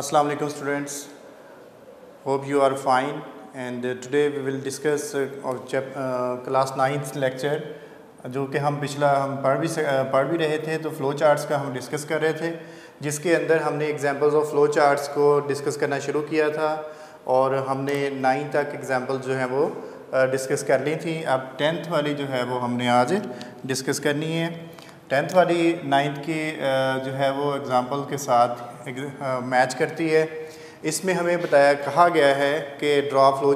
Assalamu alaikum students, hope you are fine and today we will discuss class 9th lecture जो कि हम पढ़ भी रहे थे। तो फ़्लो चार्ट्स का हम डिस्कस कर रहे थे, जिसके अंदर हमने एग्जांपल्स ऑफ फ़्लो चार्ट्स को डिस्कस करना शुरू किया था और हमने 9 तक एग्जांपल जो है वो डिस्कस कर ली थी। अब 10th वाली जो है वो हमने आज डिस्कस करनी है। 10th वाली 9th की जो है वो एग्ज़ाम्पल के साथ मैच करती है। इसमें हमें कहा गया है कि draw flow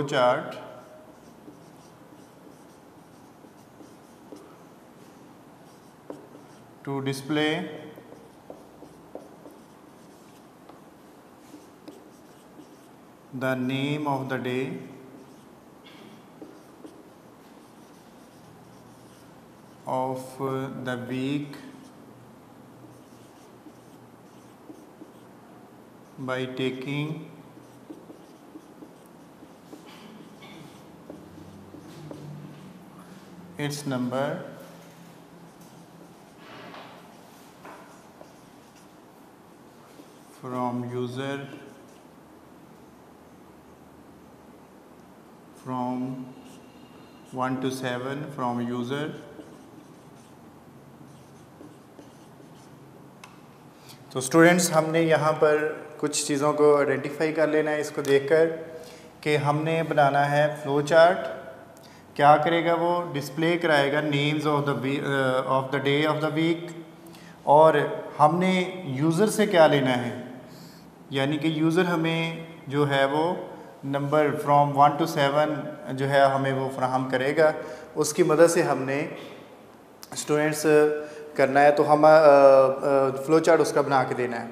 chart to display the name of the day of the week by taking its number from user from 1 to 7 from user। तो स्टूडेंट्स, हमने यहाँ पर कुछ चीज़ों को आइडेंटिफाई कर लेना है इसको देखकर कि हमने बनाना है फ्लो चार्ट। क्या करेगा वो? डिस्प्ले कराएगा names of the day of the week. और हमने यूज़र से क्या लेना है, यानी कि यूज़र हमें जो है वो नंबर फ्रॉम 1 to 7 जो है हमें वो फ्राहम करेगा। उसकी मदद से हमने स्टूडेंट्स करना है। तो हम फ्लो चार्ट उसका बना के देना है।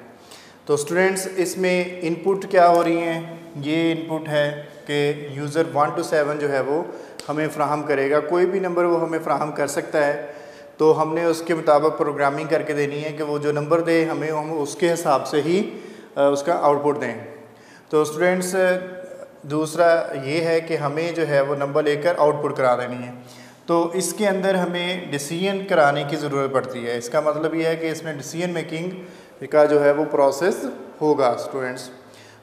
तो स्टूडेंट्स, इसमें इनपुट क्या हो रही हैं? ये इनपुट है कि यूज़र 1 to 7 जो है वो हमें फ्राहम करेगा। कोई भी नंबर वो हमें फ्राहम कर सकता है, तो हमने उसके मुताबिक प्रोग्रामिंग करके देनी है कि वो जो नंबर दे हमें हम उसके हिसाब से ही उसका आउटपुट दें। तो स्टूडेंट्स, दूसरा ये है कि हमें जो है वो नंबर लेकर आउटपुट करा देनी है। तो इसके अंदर हमें डिसीजन कराने की ज़रूरत पड़ती है। इसका मतलब ये है कि इसमें डिसीजन मेकिंग का जो है वो प्रोसेस होगा स्टूडेंट्स।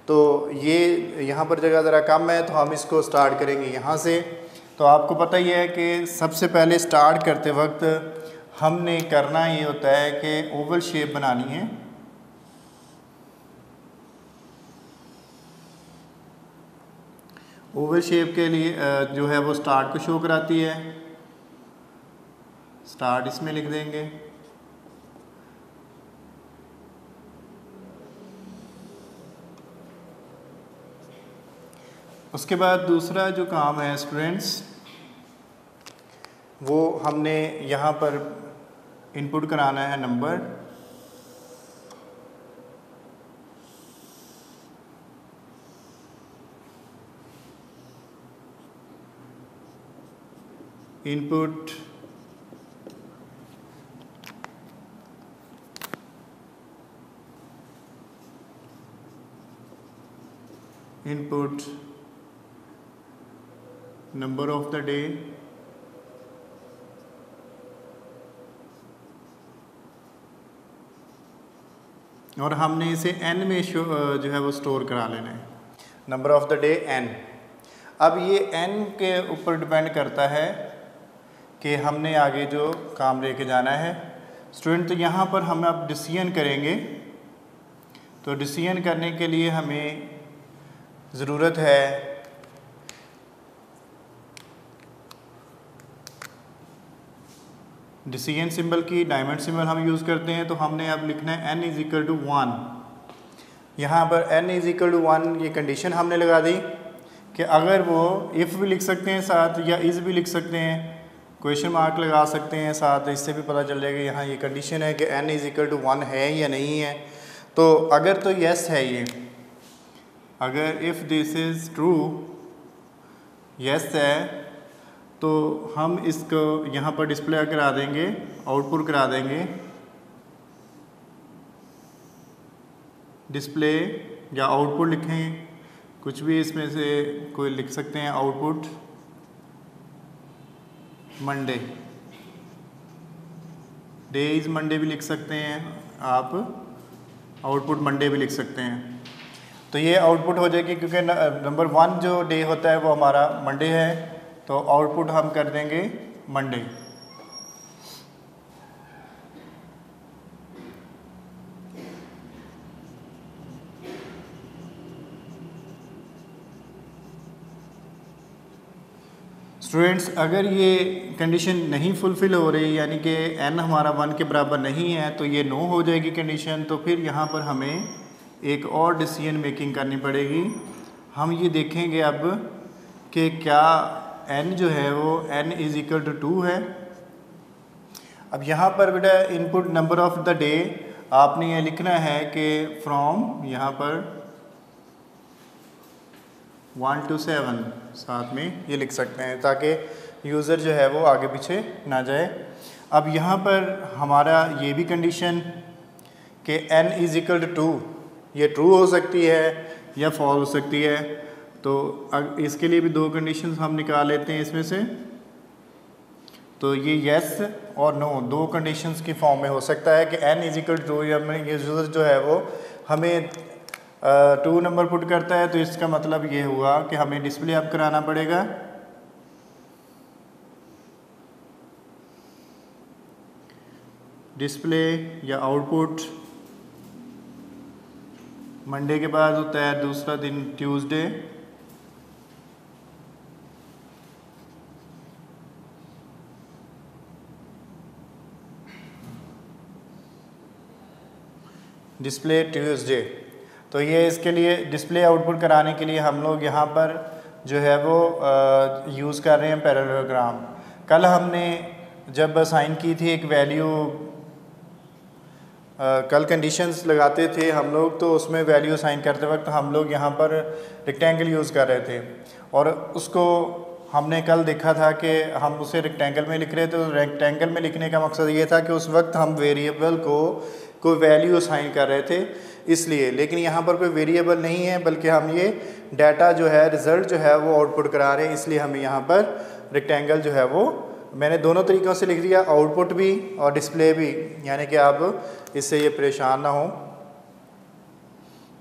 तो ये यहाँ पर जगह ज़रा कम है, तो हम इसको स्टार्ट करेंगे यहाँ से। तो आपको पता ही है कि सबसे पहले स्टार्ट करते वक्त हमने करना ये होता है कि ओवल शेप बनानी है। ओवल शेप के लिए जो है वो स्टार्ट को शो कराती है। स्टार्ट इसमें लिख देंगे। उसके बाद दूसरा जो काम है स्टूडेंट्स, वो हमने यहाँ पर इनपुट कराना है number. Input number of the day और हमने इसे n में जो है वो स्टोर करा लेना है। Number of the day n। अब ये n के ऊपर डिपेंड करता है कि हमने आगे जो काम लेके जाना है स्टूडेंट। तो यहाँ पर हम अब डिसीजन करेंगे। तो डिसीजन करने के लिए हमें ज़रूरत है डिसीजन सिंबल की। डायमंड सिंबल हम यूज़ करते हैं। तो हमने अब लिखना है n = 1। यहाँ पर n = 1 ये कंडीशन हमने लगा दी कि अगर वो इफ़ भी लिख सकते हैं साथ, या इज़ भी लिख सकते हैं, क्वेश्चन मार्क लगा सकते हैं साथ। इससे भी पता चल जाएगा यहाँ ये कंडीशन है कि n = 1 है या नहीं है। तो अगर तो यस है ये, अगर if this is true, yes है, तो हम इसको यहाँ पर डिस्प्ले करा देंगे, आउटपुट करा देंगे। डिस्प्ले या आउटपुट लिखें, कुछ भी इसमें से कोई लिख सकते हैं। Output Monday. Day is Monday भी लिख सकते हैं आप, आउटपुट मंडे भी लिख सकते हैं। तो ये आउटपुट हो जाएगी क्योंकि नंबर 1 जो डे होता है वो हमारा मंडे है, तो आउटपुट हम कर देंगे मंडे। स्टूडेंट्स, अगर ये कंडीशन नहीं फुलफ़िल हो रही, यानी कि n हमारा 1 के बराबर नहीं है, तो ये नो हो जाएगी कंडीशन। तो फिर यहाँ पर हमें एक और डिसीजन मेकिंग करनी पड़ेगी। हम ये देखेंगे अब कि क्या n जो है वो n इज़ इक्वल टू 2 है। अब यहाँ पर बेटा input number of the day आपने ये लिखना है कि फ्रॉम यहाँ पर 1 to 7 साथ में ये लिख सकते हैं, ताकि यूज़र जो है वो आगे पीछे ना जाए। अब यहाँ पर हमारा ये भी कंडीशन कि n इज़ इक्वल टू 2, ये ट्रू हो सकती है या फॉल्स हो सकती है। तो इसके लिए भी 2 कंडीशंस हम निकाल लेते हैं इसमें से। तो ये येस और नो 2 कंडीशंस की फॉर्म में हो सकता है कि n इज़ इक्वल टू 2, या ये यूज़र जो है वो हमें 2 नंबर पुट करता है, तो इसका मतलब ये हुआ कि हमें डिस्प्ले अब कराना पड़ेगा। डिस्प्ले या आउटपुट मंडे के बाद होता है दूसरा दिन ट्यूसडे। Display Tuesday. तो ये इसके लिए डिस्प्ले आउटपुट कराने के लिए हम लोग यहाँ पर जो है वो यूज़ कर रहे हैं पैरेललोग्राम। कल हमने जब असाइन की थी एक वैल्यू, कल कंडीशंस लगाते थे हम लोग, तो उसमें वैल्यू असाइन करते वक्त हम लोग यहाँ पर रेक्टेंगल यूज़ कर रहे थे, और उसको हमने कल देखा था कि हम उसे रेक्टेंगल में लिख रहे थे। तो रेक्टेंगल में लिखने का मकसद ये था कि उस वक्त हम वेरिएबल को कोई वैल्यू असाइन कर रहे थे इसलिए, लेकिन यहाँ पर कोई वेरिएबल नहीं है, बल्कि हम ये डाटा जो है, रिज़ल्ट जो है वो आउटपुट करा रहे हैं, इसलिए हमें यहाँ पर रेक्टेंगल जो है वो मैंने दोनों तरीक़ों से लिख दिया, आउटपुट भी और डिस्प्ले भी, यानी कि आप इससे ये परेशान ना हो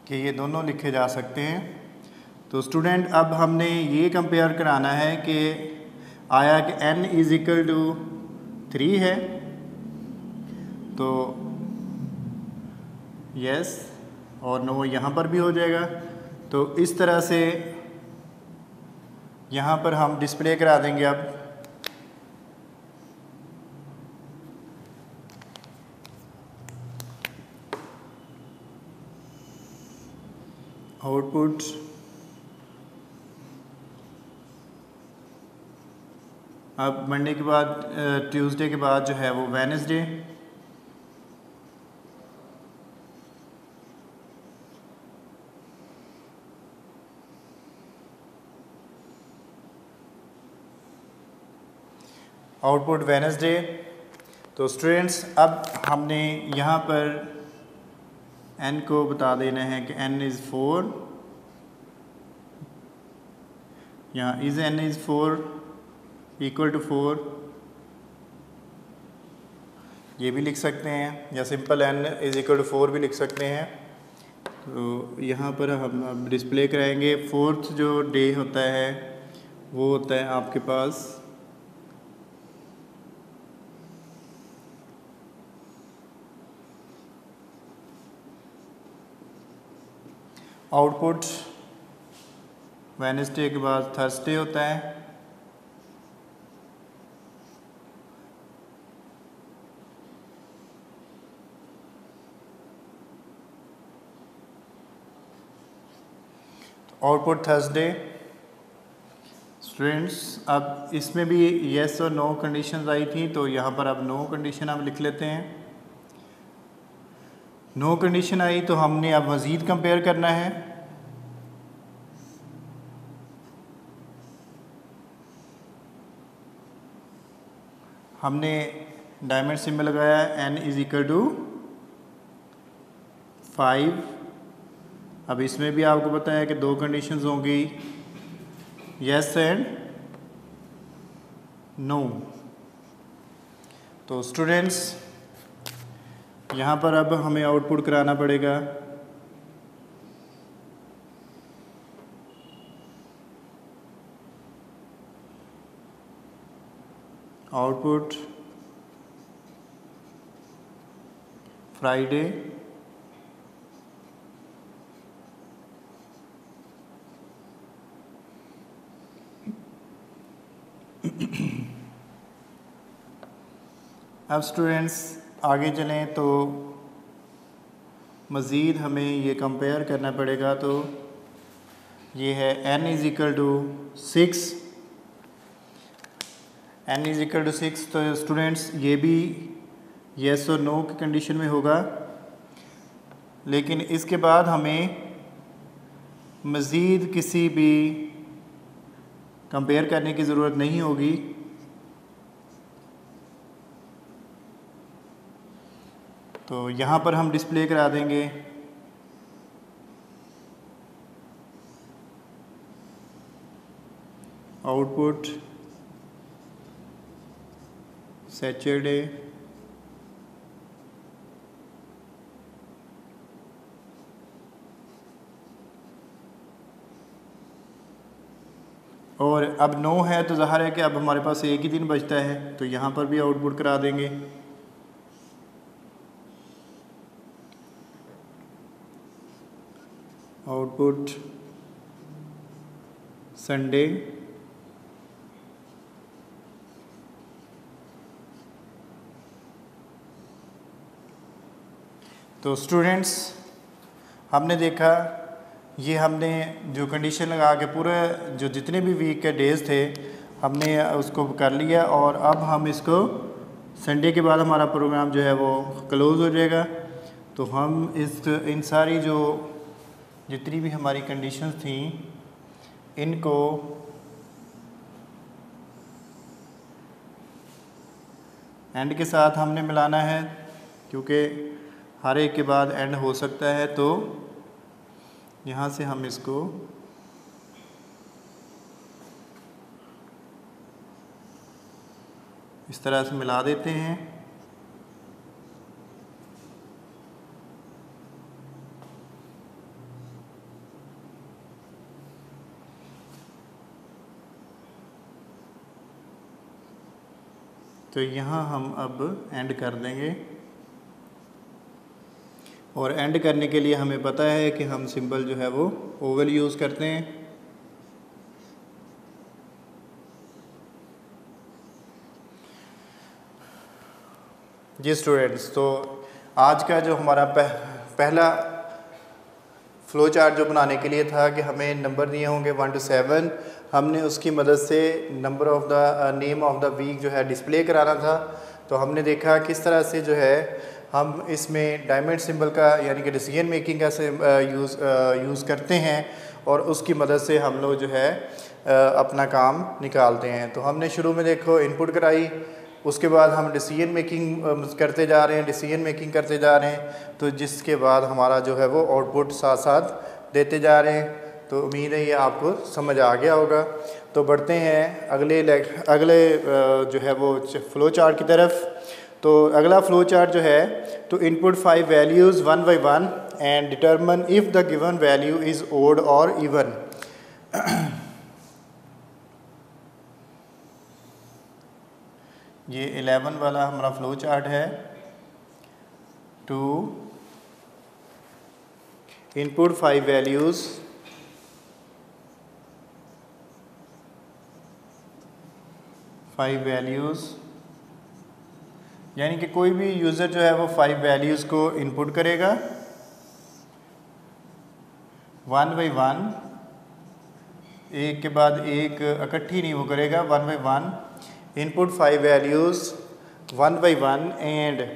कि ये दोनों लिखे जा सकते हैं। तो स्टूडेंट, अब हमने ये कंपेयर कराना है कि आया कि n इज़ इक्वल टू 3 है, तो यस और नो यहाँ पर भी हो जाएगा। तो इस तरह से यहाँ पर हम डिस्प्ले करा देंगे अब। आउटपुट अब मंडे के बाद ट्यूसडे के बाद जो है वो वेडनेसडे। Output Wednesday. तो स्टूडेंट्स, अब हमने यहाँ पर n को बता देना है कि n इज़ 4, यहाँ is n is 4 equal to 4, ये भी लिख सकते हैं, या simple n is equal to 4 भी लिख सकते हैं। तो यहाँ पर हम अब डिस्प्ले कराएंगे। 4th जो डे होता है वो होता है आपके पास आउटपुट वेडनेसडे के बाद थर्सडे होता है। Output Thursday. स्टूडेंट्स, अब इसमें भी येस और नो कंडीशंस आई थी, तो यहाँ पर अब नो कंडीशन हम लिख लेते हैं। नो कंडीशन आई तो हमने अब मज़ीद कंपेयर करना है। हमने डायमंड सिंबल लगाया, n इज़ इक्वल टू 5। अब इसमें भी आपको पता है कि 2 कंडीशंस होंगी, येस एंड नो। तो स्टूडेंट्स, यहाँ पर अब हमें आउटपुट कराना पड़ेगा आउटपुट फ्राइडे अब स्टूडेंट्स आगे चलें तो मज़ीद हमें ये कंपेयर करना पड़ेगा। तो ये है n is equal to 6, n is equal to 6। तो स्टूडेंट्स ये भी येस और नो की कंडीशन में होगा, लेकिन इसके बाद हमें मज़ीद किसी भी कंपेयर करने की ज़रूरत नहीं होगी। तो यहाँ पर हम डिस्प्ले करा देंगे आउटपुट सैटरडे और अब 9 है तो ज़ाहिर है कि अब हमारे पास एक ही दिन बचता है, तो यहाँ पर भी आउटपुट करा देंगे। आउटपुट संडे तो स्टूडेंट्स हमने देखा, ये हमने जो कंडीशन लगा के पूरे जो जितने भी वीक के डेज़ थे हमने उसको कर लिया, और अब हम इसको संडे के बाद हमारा प्रोग्राम जो है वो क्लोज़ हो जाएगा। तो हम इन सारी जो जितनी भी हमारी कंडीशंस थी इनको एंड के साथ हमने मिलाना है, क्योंकि हर एक के बाद एंड हो सकता है। तो यहाँ से हम इसको इस तरह से मिला देते हैं। तो यहाँ हम अब एंड कर देंगे, और एंड करने के लिए हमें पता है कि हम सिंबल जो है वो ओवल यूज़ करते हैं। जी स्टूडेंट्स, तो आज का जो हमारा पहला फ़्लो चार्ट जो बनाने के लिए था कि हमें नंबर दिए होंगे 1 to 7, हमने उसकी मदद से number of the name of the week जो है डिस्प्ले कराना था। तो हमने देखा किस तरह से जो है हम इसमें डायमंड सिंबल का यानी कि डिसीजन मेकिंग का यूज़ करते हैं, और उसकी मदद से हम लोग जो है अपना काम निकालते हैं। तो हमने शुरू में देखो इनपुट कराई, उसके बाद हम डिसीजन मेकिंग करते जा रहे हैं, तो जिसके बाद हमारा जो है वो आउटपुट साथ साथ देते जा रहे हैं। तो उम्मीद है ये आपको समझ आ गया होगा। तो बढ़ते हैं अगले जो है वो फ़्लो चार्ट की तरफ। तो अगला फ़्लो चार्ट जो है, तो input 5 values 1 by 1 and determine if the given value is odd और इवन। ये 11 वाला हमारा फ़्लो चार्ट है। टू इनपुट 5 वैल्यूज़ यानी कि कोई भी यूज़र जो है वो 5 वैल्यूज़ को इनपुट करेगा 1 by 1, एक के बाद एक इकट्ठी नहीं वो करेगा, 1 by 1 input 5 values 1 by 1 and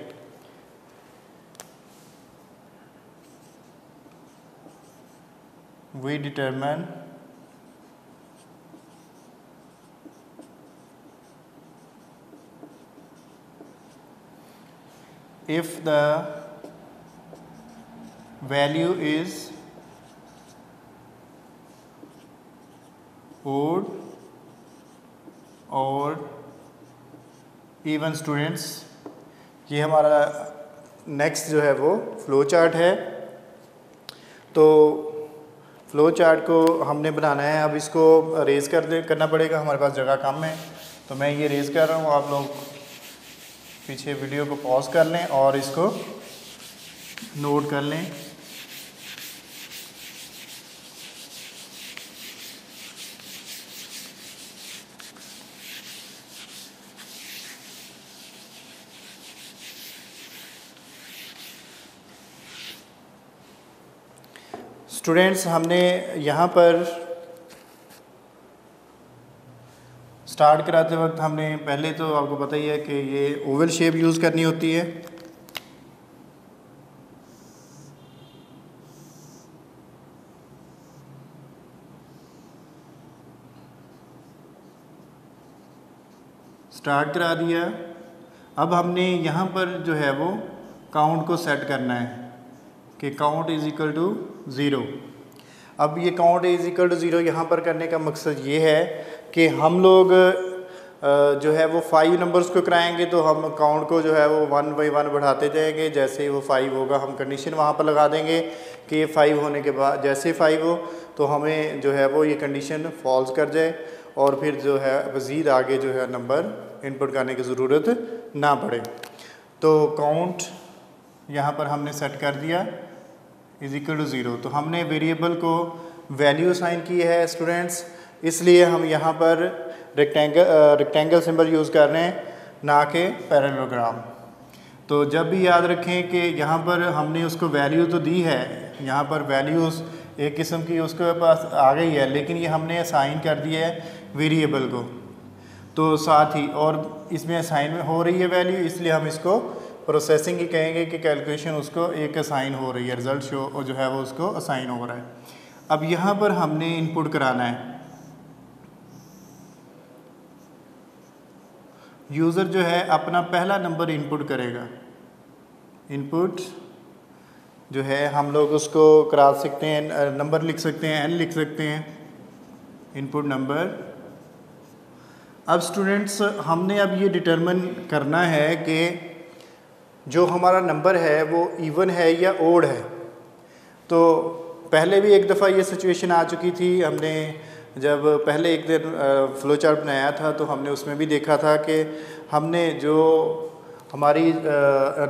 we determine if the value is odd or even। Students, ये हमारा नेक्स्ट जो है वो फ्लो चार्ट है। तो फ्लो चार्ट को हमने बनाना है, अब इसको रेज़ करना पड़ेगा, हमारे पास जगह कम है। तो मैं ये रेज़ कर रहा हूँ, आप लोग पीछे वीडियो को पॉज कर लें और इसको नोट कर लें। स्टूडेंट्स, हमने यहाँ पर स्टार्ट कराते वक्त हमने पहले तो आपको पता ही है कि ये ओवल शेप यूज़ करनी होती है। स्टार्ट करा दिया। अब हमने यहाँ पर जो है वो काउंट को सेट करना है कि काउंट इज़ इक्वल टू 0। अब ये काउंट इज़ इक्वल टू 0 यहाँ पर करने का मकसद ये है कि हम लोग जो है वो 5 नंबर्स को कराएंगे, तो हम काउंट को जो है वो 1 बाई 1 बढ़ाते जाएंगे। जैसे ही वो 5 होगा हम कंडीशन वहाँ पर लगा देंगे कि ये 5 होने के बाद जैसे 5 हो तो हमें जो है वो ये कंडीशन फॉल्स कर जाए और फिर जो है मज़ीद आगे जो है नंबर इनपुट करने की ज़रूरत ना पड़े। तो काउंट यहाँ पर हमने सेट कर दिया इज़ इक्वल टू 0। तो हमने वेरिएबल को वैल्यू असाइन की है स्टूडेंट्स, इसलिए हम यहाँ पर रेक्टेंगल सिंबल यूज़ कर रहे हैं, ना कि पैरेललोग्राम। तो जब भी याद रखें कि यहाँ पर हमने उसको वैल्यू तो दी है, यहाँ पर वैल्यूज़ एक किस्म की उसके पास आ गई है, लेकिन ये हमने असाइन कर दिया है वेरिएबल को। तो साथ ही और इसमें असाइन हो रही है वैल्यू, इसलिए हम इसको प्रोसेसिंग ही कहेंगे कि कैलकुलेशन उसको एक असाइन हो रही है, रिज़ल्ट शो जो है वो उसको असाइन हो रहा है। अब यहाँ पर हमने इनपुट कराना है। यूज़र जो है अपना पहला नंबर इनपुट करेगा। इनपुट जो है हम लोग उसको करा सकते हैं, नंबर लिख सकते हैं, n लिख सकते हैं, इनपुट नंबर। अब स्टूडेंट्स, हमने अब ये डिटरमिन करना है कि जो हमारा नंबर है वो इवन है या ओड है। तो पहले भी एक दफ़ा ये सिचुएशन आ चुकी थी, हमने जब पहले एक दिन फ्लो चार्ट बनाया था तो हमने उसमें भी देखा था कि हमने जो हमारी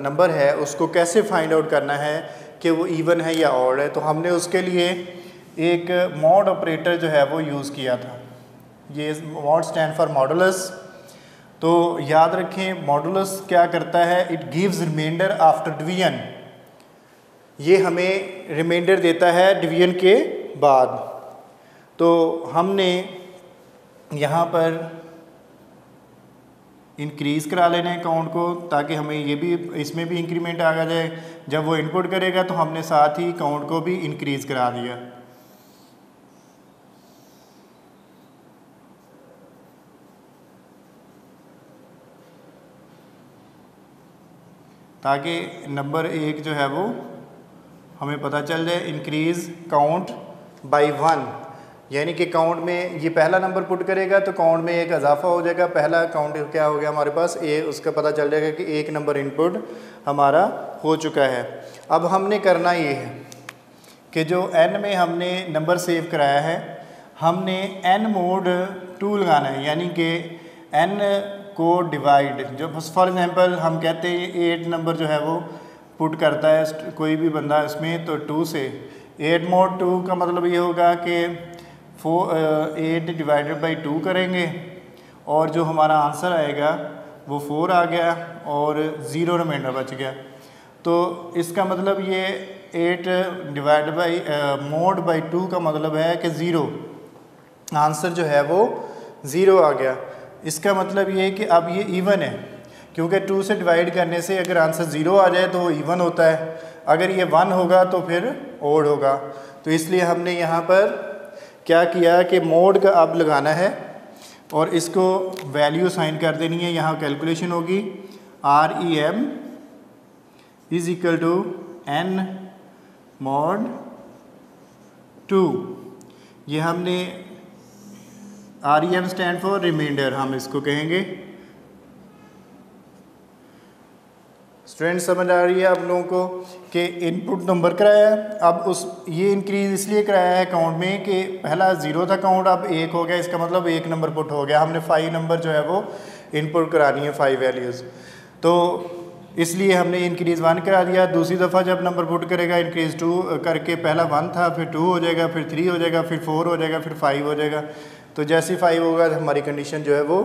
नंबर है उसको कैसे फाइंड आउट करना है कि वो इवन है या ऑड है। तो हमने उसके लिए एक मॉड ऑपरेटर जो है वो यूज़ किया था। ये मॉड स्टैंड फॉर मॉडुलस। तो याद रखें मॉडुलस क्या करता है, it gives remainder after division. ये हमें रिमाइंडर देता है डिवीजन के बाद। तो हमने यहाँ पर इंक्रीज़ करा लेना है काउंट को, ताकि हमें ये भी इसमें भी इंक्रीमेंट आ जाए। जब वो इनपुट करेगा तो हमने साथ ही काउंट को भी इंक्रीज़ करा दिया। ताकि नंबर 1 जो है वो हमें पता चल जाए। इंक्रीज़ काउंट बाई 1, यानी कि काउंट में ये पहला नंबर पुट करेगा तो काउंट में एक इजाफा हो जाएगा। पहला काउंट क्या हो गया हमारे पास ए, उसका पता चल जाएगा कि एक नंबर इनपुट हमारा हो चुका है। अब हमने करना ये है कि जो n में हमने नंबर सेव कराया है, हमने n मोड 2 लगाना है, यानी कि n को डिवाइड, जो फॉर एग्जांपल हम कहते हैं 8 नंबर जो है वो पुट करता है कोई भी बंदा इसमें, तो 2 से 8 मोड 2 का मतलब ये होगा कि 8 डिवाइडेड बाई 2 करेंगे और जो हमारा आंसर आएगा वो 4 आ गया और 0 रिमाइंडर बच गया। तो इसका मतलब ये 8 डिवाइड बाई मोड बाई 2 का मतलब है कि 0, आंसर जो है वो 0 आ गया। इसका मतलब ये है कि अब ये इवन है, क्योंकि 2 से डिवाइड करने से अगर आंसर 0 आ जाए तो वो इवन होता है, अगर ये 1 होगा तो फिर ओड होगा। तो इसलिए हमने यहाँ पर क्या किया कि मोड का अब लगाना है और इसको वैल्यू साइन कर देनी है। यहाँ कैलकुलेशन होगी REM is equal to n mod 2। ये हमने REM स्टैंड फॉर रिमाइंडर हम इसको कहेंगे। स्टूडेंट्स समझ आ रही है आप लोगों को कि इनपुट नंबर कराया है, अब ये इंक्रीज़ इसलिए कराया है काउंट में कि पहला 0 था काउंट, अब 1 हो गया, इसका मतलब 1 नंबर पुट हो गया। हमने 5 नंबर जो है वो इनपुट करानी है, 5 वैल्यूज़, तो इसलिए हमने इंक्रीज़ 1 करा दिया। दूसरी दफ़ा जब नंबर पुट करेगा इंक्रीज़ 2 करके, पहला 1 था, फिर 2 हो जाएगा, फिर 3 हो जाएगा, फिर 4 हो जाएगा, फिर 5 हो जाएगा। तो जैसे ही 5 होगा हमारी कंडीशन जो है वो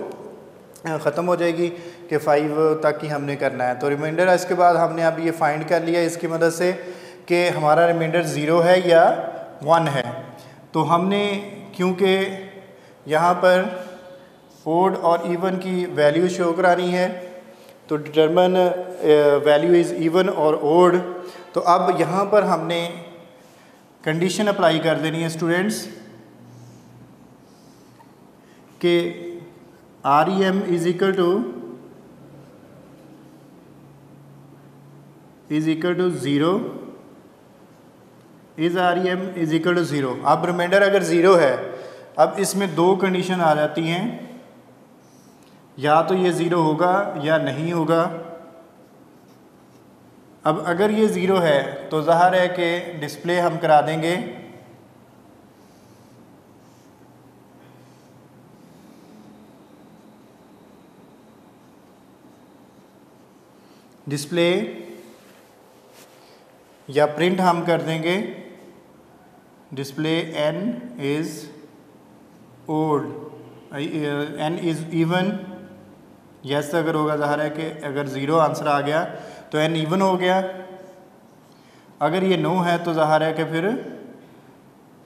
ख़त्म हो जाएगी कि 5 तक ही हमने करना है। तो रिमाइंडर इसके बाद हमने अब ये फाइंड कर लिया इसकी मदद से कि हमारा रिमाइंडर 0 है या 1 है। तो हमने क्योंकि यहाँ पर ओड और इवन की वैल्यू शो करानी है, तो डिटरमिन वैल्यू इज़ इवन और ओड, तो अब यहाँ पर हमने कंडीशन अप्लाई कर देनी है स्टूडेंट्स कि REM is equal to 0, is REM is equal to 0। अब रिमाइंडर अगर 0 है, अब इसमें 2 कंडीशन आ जाती हैं, या तो ये 0 होगा या नहीं होगा। अब अगर ये 0 है तो ज़ाहिर है कि डिस्प्ले हम करा देंगे डिस्प्ले या प्रिंट हम कर देंगे display n is odd, n is even. Yes अगर होगा, ज़ाहिर है कि अगर 0 आंसर आ गया तो n इवन हो गया। अगर ये नो है तो ज़ाहिर है कि फिर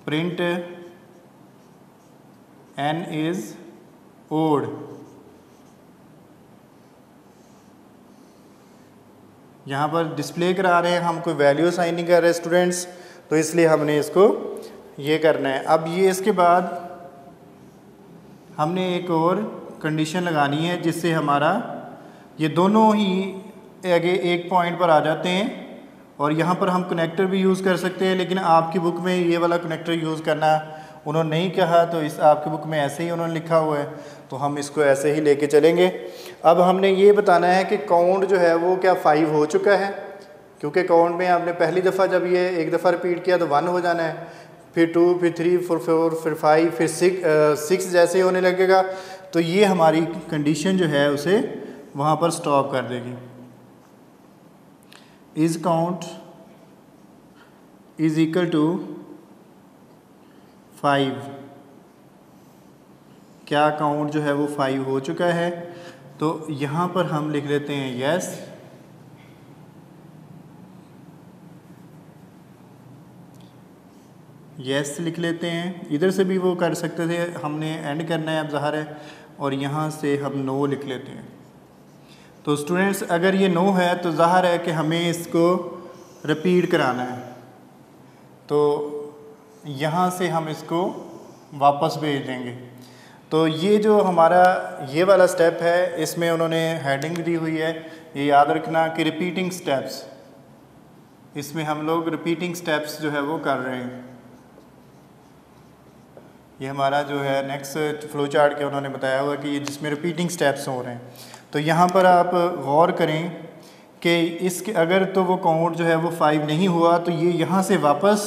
प्रिंट n इज़ ओड। यहाँ पर डिस्प्ले करा रहे हैं हम, कोई वैल्यू असाइन नहीं कर रहे स्टूडेंट्स, तो इसलिए हमने इसको ये करना है। अब ये इसके बाद हमने एक और कंडीशन लगानी है जिससे हमारा ये दोनों ही आगे एक पॉइंट पर आ जाते हैं, और यहाँ पर हम कनेक्टर भी यूज़ कर सकते हैं, लेकिन आपकी बुक में ये वाला कनेक्टर यूज़ करना उन्होंने नहीं कहा, तो इस आपकी बुक में ऐसे ही उन्होंने लिखा हुआ है, तो हम इसको ऐसे ही लेके चलेंगे। अब हमने ये बताना है कि काउंट जो है वो क्या 5 हो चुका है, क्योंकि काउंट में आपने पहली दफ़ा जब ये एक दफ़ा रिपीट किया तो 1 हो जाना है, फिर 2, फिर 3, फिर 4, फिर 5, फिर 6 जैसे ही होने लगेगा, तो ये हमारी कंडीशन जो है उसे वहाँ पर स्टॉप कर देगी। Is count is equal to 5, क्या काउंट जो है वो 5 हो चुका है, तो यहाँ पर हम लिख लेते हैं यस। यस लिख लेते हैं, इधर से भी वो कर सकते थे, हमने एंड करना है अब ज़ाहिर है, और यहाँ से हम नो लिख लेते हैं। तो स्टूडेंट्स अगर ये नो है तो ज़ाहिर है कि हमें इसको रिपीट कराना है, तो यहाँ से हम इसको वापस भेज देंगे। तो ये जो हमारा ये वाला स्टेप है, इसमें उन्होंने हेडिंग दी हुई है, ये याद रखना कि रिपीटिंग स्टेप्स, इसमें हम लोग रिपीटिंग स्टेप्स जो है वो कर रहे हैं। ये हमारा जो है नेक्स्ट फ्लो चार्ट के उन्होंने बताया हुआ कि ये जिसमें रिपीटिंग स्टेप्स हो रहे हैं। तो यहाँ पर आप गौर करें कि इसके अगर तो वो काउंट जो है वो 5 नहीं हुआ, तो ये यहाँ से वापस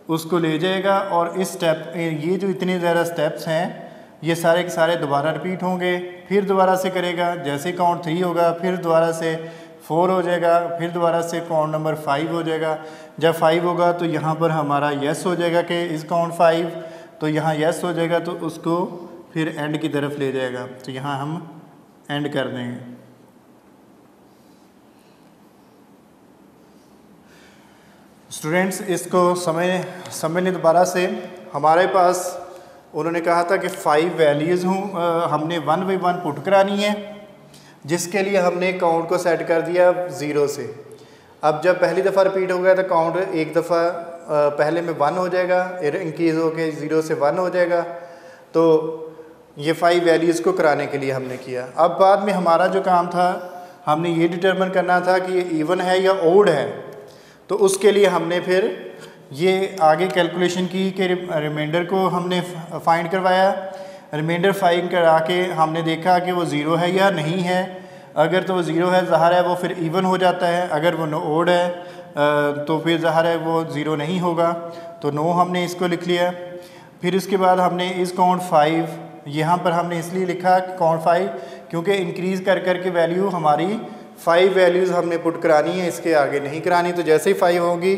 उसको ले जाएगा, और इस स्टेप ये जो इतने ज़्यादा स्टेप्स हैं ये सारे के सारे दोबारा रिपीट होंगे, फिर दोबारा से करेगा, जैसे काउंट 3 होगा फिर दोबारा से 4 हो जाएगा, फिर दोबारा से काउंट नंबर 5 हो जाएगा। जब 5 होगा तो यहाँ पर हमारा यस हो जाएगा कि इस काउंट 5, तो यहाँ यस हो जाएगा, तो उसको फिर एंड की तरफ ले जाएगा, तो यहाँ हम एंड कर देंगे। स्टूडेंट्स इसको समझ लें दोबारा से। हमारे पास उन्होंने कहा था कि 5 वैल्यूज़ हों, हमने 1 बाई 1 पुट करानी है, जिसके लिए हमने काउंट को सेट कर दिया 0 से। अब जब पहली दफ़ा रिपीट हो गया तो काउंट एक दफ़ा पहले में 1 हो जाएगा, इंक्रीज़ होके 0 से 1 हो जाएगा। तो ये 5 वैल्यूज़ को कराने के लिए हमने किया। अब बाद में हमारा जो काम था, हमने ये डिटरमिन करना था कि ये इवन है या ओड है, तो उसके लिए हमने फिर ये आगे कैलकुलेशन की कि रिमाइंडर को हमने फाइंड करवाया। रिमाइंडर फाइंड करा के हमने देखा कि वो 0 है या नहीं है। अगर तो वो ज़ीरो है ज़ाहिर है वो फिर इवन हो जाता है, अगर वो ओड है तो फिर ज़ाहिर है वो ज़ीरो नहीं होगा। तो नो हमने इसको लिख लिया। फिर उसके बाद हमने इस काउंट 5, यहाँ पर हमने इसलिए लिखा काउंट 5 क्योंकि इंक्रीज़ कर कर के वैल्यू हमारी 5 वैल्यूज़ हमने पुट करानी है, इसके आगे नहीं करानी। तो जैसे ही 5 होगी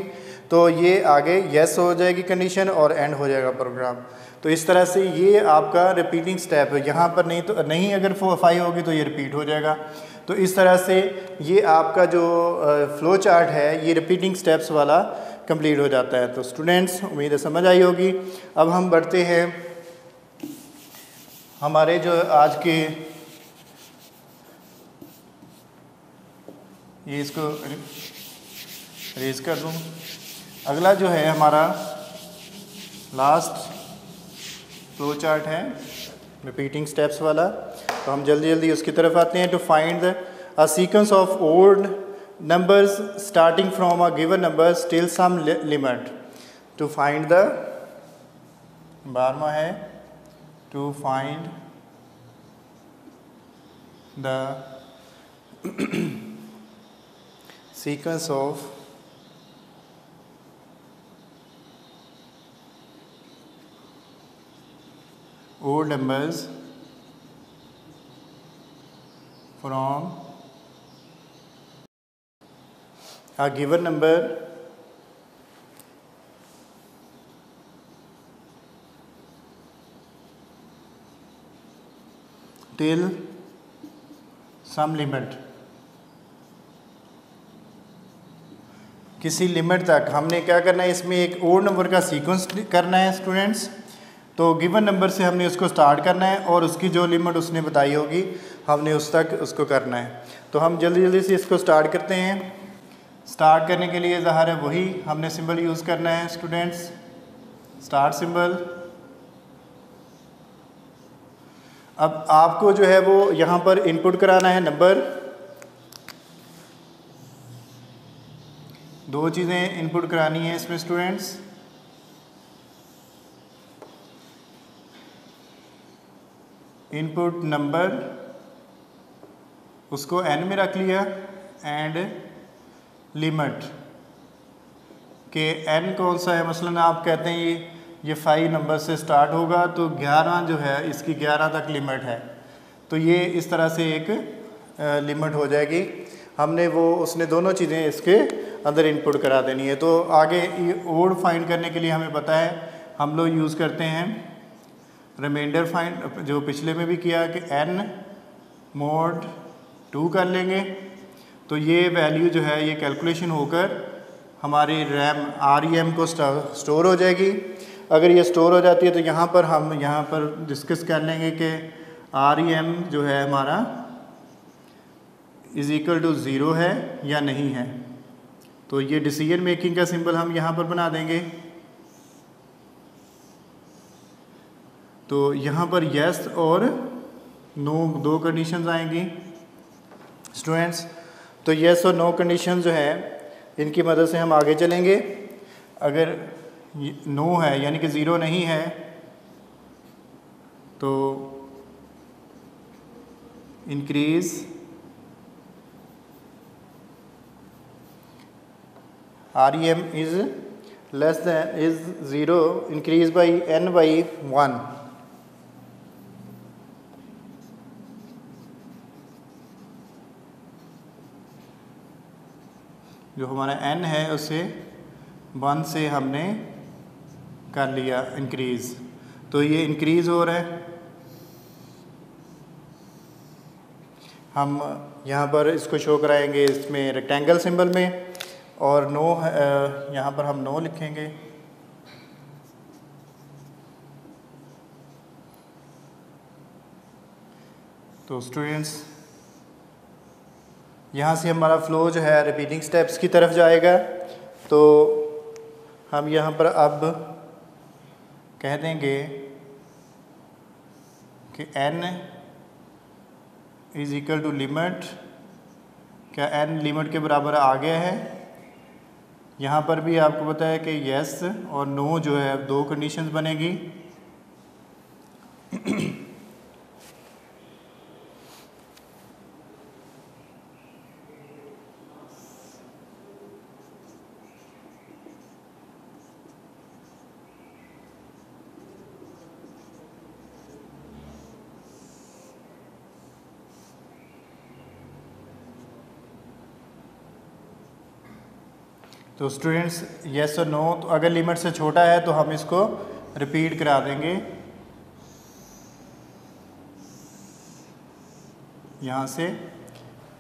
तो ये आगे येस हो जाएगी कंडीशन और एंड हो जाएगा प्रोग्राम। तो इस तरह से ये आपका रिपीटिंग स्टेप है। यहाँ पर नहीं तो नहीं, अगर 5 होगी तो ये रिपीट हो जाएगा। तो इस तरह से ये आपका जो फ्लो चार्ट है ये रिपीटिंग स्टेप्स वाला कंप्लीट हो जाता है। तो स्टूडेंट्स उम्मीद है समझ आई होगी। अब हम बढ़ते हैं हमारे जो आज के, ये इसको रेज कर दूँ। अगला जो है हमारा लास्ट फ्लो चार्ट है रिपीटिंग स्टेप्स वाला। तो हम जल्दी जल्दी उसकी तरफ आते हैं। To find a sequence of odd numbers starting from a given number till some limit. To find the 12वां है to find the sequence of odd numbers from a given number till some limit। किसी limit तक हमने क्या करना है, इसमें एक ओड नंबर का सीक्वेंस करना है स्टूडेंट्स। तो गिवन नंबर से हमने उसको स्टार्ट करना है और उसकी जो लिमिट उसने बताई होगी हमने उस तक उसको करना है। तो हम जल्दी जल्दी से इसको स्टार्ट करते हैं। स्टार्ट करने के लिए ज़ाहिर है वही हमने सिंबल यूज़ करना है स्टूडेंट्स, स्टार्ट सिंबल। अब आपको जो है वो यहाँ पर इनपुट कराना है नंबर। दो चीज़ें इनपुट करानी है इसमें स्टूडेंट्स। इनपुट नंबर उसको n में रख लिया एंड लिमिट के n कौन सा है। मसलन आप कहते हैं ये 5 नंबर से स्टार्ट होगा तो 11 जो है इसकी 11 तक लिमिट है। तो ये इस तरह से एक लिमिट हो जाएगी। हमने वो उसने दोनों चीज़ें इसके अंदर इनपुट करा देनी है। तो आगे ओड फाइंड करने के लिए हमें पता है हम लोग यूज़ करते हैं रिमाइंडर फाइंड, जो पिछले में भी किया कि n mod 2 कर लेंगे। तो ये वैल्यू जो है ये कैलकुलेशन होकर हमारी REM को स्टोर हो जाएगी। अगर ये स्टोर हो जाती है तो यहाँ पर हम यहाँ पर डिस्कस कर लेंगे कि REM जो है हमारा इज़ इक्वल टू 0 है या नहीं है। तो ये डिसीजन मेकिंग का सिंबल हम यहाँ पर बना देंगे। तो यहाँ पर यस और नो दो कंडीशंस आएंगी स्टूडेंट्स। तो यस और नो कंडीशन जो है इनकी मदद से हम आगे चलेंगे। अगर नो है यानी कि ज़ीरो नहीं है तो increase REM is less than is 0 increase by n by 1। जो हमारा n है उसे 1 से हमने कर लिया इंक्रीज़। तो ये इंक्रीज़ हो रहा है। हम यहाँ पर इसको शो कराएंगे इसमें रेक्टेंगल सिंबल में और नो यहाँ पर हम नो लिखेंगे। तो स्टूडेंट्स यहाँ से हमारा फ्लो जो है रिपीटिंग स्टेप्स की तरफ जाएगा। तो हम यहाँ पर अब कह देंगे कि n is equal to limit. क्या n लिमिट के बराबर आ गया है? यहाँ पर भी आपको पता है कि यस और नो जो है दो कंडीशंस बनेगी। तो स्टूडेंट्स येस और नो, तो अगर लिमिट से छोटा है तो हम इसको रिपीट करा देंगे यहाँ से,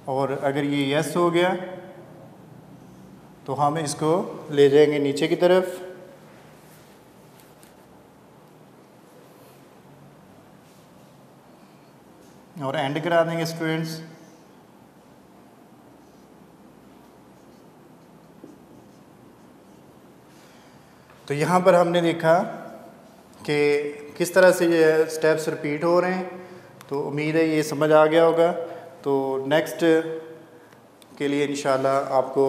और अगर ये येस हो गया तो हम इसको ले जाएंगे नीचे की तरफ और एंड करा देंगे स्टूडेंट्स। तो यहाँ पर हमने देखा कि किस तरह से ये स्टेप्स रिपीट हो रहे हैं, तो उम्मीद है ये समझ आ गया होगा। तो नेक्स्ट के लिए इंशाल्लाह आपको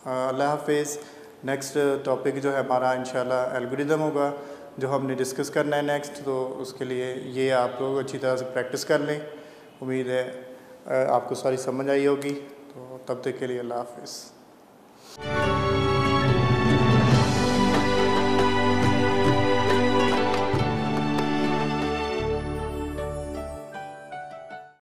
अल्लाह हाफिज़। नेक्स्ट टॉपिक जो है हमारा इंशाल्लाह एल्गोरिदम होगा, जो हमने डिस्कस करना है नेक्स्ट, तो उसके लिए ये आप लोग अच्छी तरह से प्रैक्टिस कर लें। उम्मीद है आपको सारी समझ आई होगी। तो तब तक के लिए अल्लाह हाफिज़।